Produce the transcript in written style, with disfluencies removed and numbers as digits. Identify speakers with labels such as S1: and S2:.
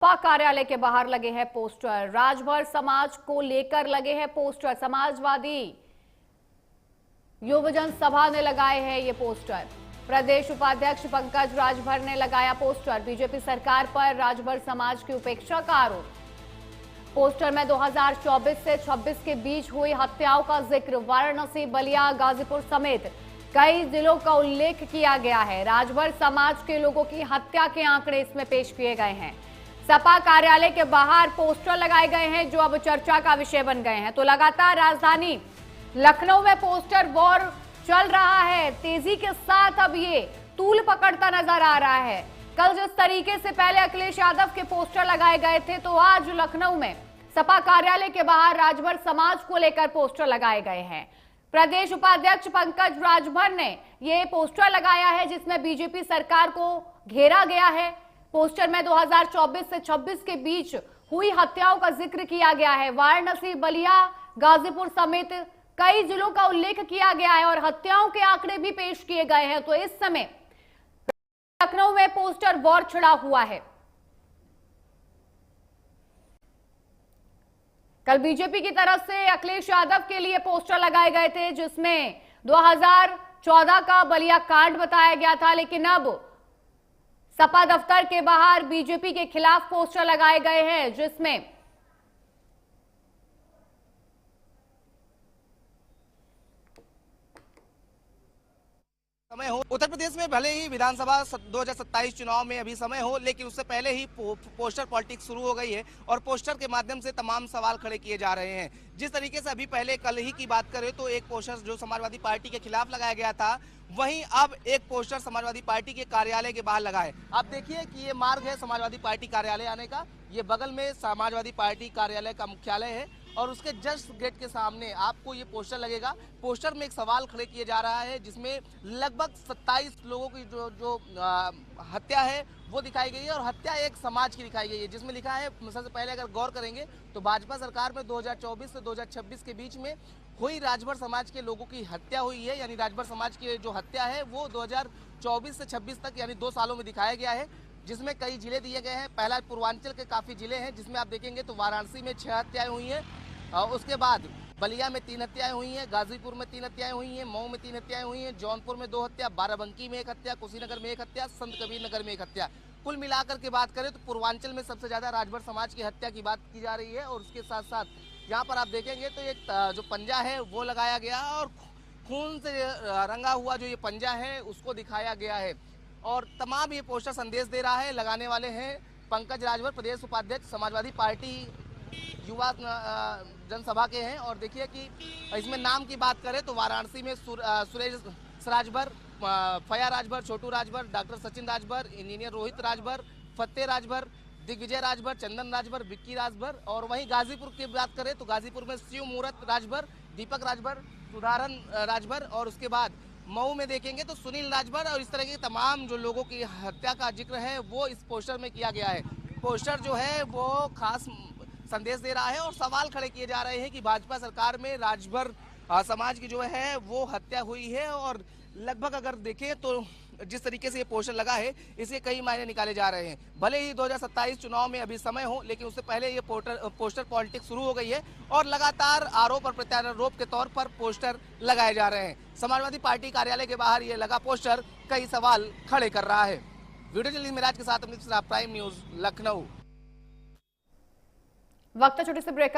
S1: सपा कार्यालय के बाहर लगे हैं पोस्टर। राजभर समाज को लेकर लगे हैं पोस्टर। समाजवादी युवजन सभा ने लगाए हैं ये पोस्टर। प्रदेश उपाध्यक्ष पंकज राजभर ने लगाया पोस्टर। बीजेपी सरकार पर राजभर समाज की उपेक्षा का आरोप। पोस्टर में 2024 से 26 के बीच हुई हत्याओं का जिक्र, वाराणसी, बलिया, गाजीपुर समेत कई जिलों का उल्लेख किया गया है। राजभर समाज के लोगों की हत्या के आंकड़े इसमें पेश किए गए हैं। सपा कार्यालय के बाहर पोस्टर लगाए गए हैं जो अब चर्चा का विषय बन गए हैं। तो लगातार राजधानी लखनऊ में पोस्टर वॉर चल रहा है। तेजी के साथ अब ये तूल पकड़ता नजर आ रहा है। कल जिस तरीके से पहले अखिलेश यादव के पोस्टर लगाए गए थे, तो आज लखनऊ में सपा कार्यालय के बाहर राजभर समाज को लेकर पोस्टर लगाए गए हैं। प्रदेश उपाध्यक्ष पंकज राजभर ने ये पोस्टर लगाया है जिसमें बीजेपी सरकार को घेरा गया है। पोस्टर में 2024 से 26 के बीच हुई हत्याओं का जिक्र किया गया है। वाराणसी, बलिया, गाजीपुर समेत कई जिलों का उल्लेख किया गया है और हत्याओं के आंकड़े भी पेश किए गए हैं। तो इस समय लखनऊ में पोस्टर वॉर छिड़ा हुआ है। कल बीजेपी की तरफ से अखिलेश यादव के लिए पोस्टर लगाए गए थे जिसमें 2014 का बलिया कांड बताया गया था, लेकिन अब सपा दफ्तर के बाहर बीजेपी के खिलाफ पोस्टर लगाए गए हैं जिसमें
S2: समय हो। उत्तर प्रदेश में भले ही विधानसभा 2027 चुनाव में अभी समय हो, लेकिन उससे पहले ही पोस्टर पॉलिटिक्स शुरू हो गई है और पोस्टर के माध्यम से तमाम सवाल खड़े किए जा रहे हैं। जिस तरीके से अभी पहले कल ही की बात करें तो एक पोस्टर जो समाजवादी पार्टी के खिलाफ लगाया गया था, वहीं अब एक पोस्टर समाजवादी पार्टी के कार्यालय के बाहर लगा है। आप देखिए कि ये मार्ग है समाजवादी पार्टी कार्यालय आने का। ये बगल में समाजवादी पार्टी कार्यालय का मुख्यालय है और उसके जस्ट गेट के सामने आपको ये पोस्टर लगेगा। पोस्टर में एक सवाल खड़े किए जा रहा है जिसमें लगभग 27 लोगों की जो हत्या है वो दिखाई गई है और हत्या एक समाज की दिखाई गई है, जिसमें लिखा है, सबसे पहले अगर गौर करेंगे तो भाजपा सरकार में 2024 से 2026 के बीच में हुई राजभर समाज के लोगों की हत्या हुई है। यानी राजभर समाज की जो हत्या है वो 2024 से 26 तक यानी 2 सालों में दिखाया गया है, जिसमें कई जिले दिए गए हैं। पहला पूर्वांचल के काफी जिले हैं जिसमें आप देखेंगे तो वाराणसी में 6 हत्याएं हुई हैं, उसके बाद बलिया में 3 हत्याएं हुई हैं, गाजीपुर में 3 हत्याएं हुई हैं, मऊ में 3 हत्याएं हुई हैं, जौनपुर में 2 हत्या, बाराबंकी में 1 हत्या, कुशीनगर में 1 हत्या, संत कबीर नगर में 1 हत्या। कुल मिलाकर के बात करें तो पूर्वांचल में सबसे ज्यादा राजभर समाज की हत्या की बात की जा रही है। और उसके साथ साथ यहाँ पर आप देखेंगे तो एक जो पंजा है वो लगाया गया और खून से रंगा हुआ जो ये पंजा है उसको दिखाया गया है और तमाम ये पोस्टर संदेश दे रहा है। लगाने वाले हैं पंकज राजभर, प्रदेश उपाध्यक्ष समाजवादी पार्टी युवा जनसभा के हैं। और देखिए कि इसमें नाम की बात करें तो वाराणसी में सुरेश राजभर, फया राजभर, छोटू राजभर, डॉक्टर सचिन राजभर, इंजीनियर रोहित राजभर, फतेह राजभर, दिग्विजय राजभर, चंदन राजभर, विक्की राजभर। और वहीं गाजीपुर की बात करें तो गाजीपुर में शिव मूरत राजभर, दीपक राजभर, सुधारन राजभर और उसके बाद मऊ में देखेंगे तो सुनील राजभर। और इस तरह के तमाम जो लोगों की हत्या का जिक्र है वो इस पोस्टर में किया गया है। पोस्टर जो है वो खास संदेश दे रहा है और सवाल खड़े किए जा रहे हैं कि भाजपा सरकार में राजभर समाज की जो है वो हत्या हुई है। और लगभग अगर देखें तो जिस तरीके से ये पोस्टर लगा है इसके कई मायने निकाले जा रहे हैं। भले ही 2027 चुनाव में अभी समय हो, लेकिन उससे पहले ये पोस्टर पॉलिटिक्स शुरू हो गई है और लगातार आरोप और प्रत्यारोप के तौर पर पोस्टर लगाए जा रहे हैं। समाजवादी पार्टी कार्यालय के बाहर ये लगा पोस्टर कई सवाल खड़े कर रहा है। वीडियो जर्नलिस्ट मिराज के साथ प्राइम न्यूज लखनऊ।
S1: वक्त छोटे से ब्रेक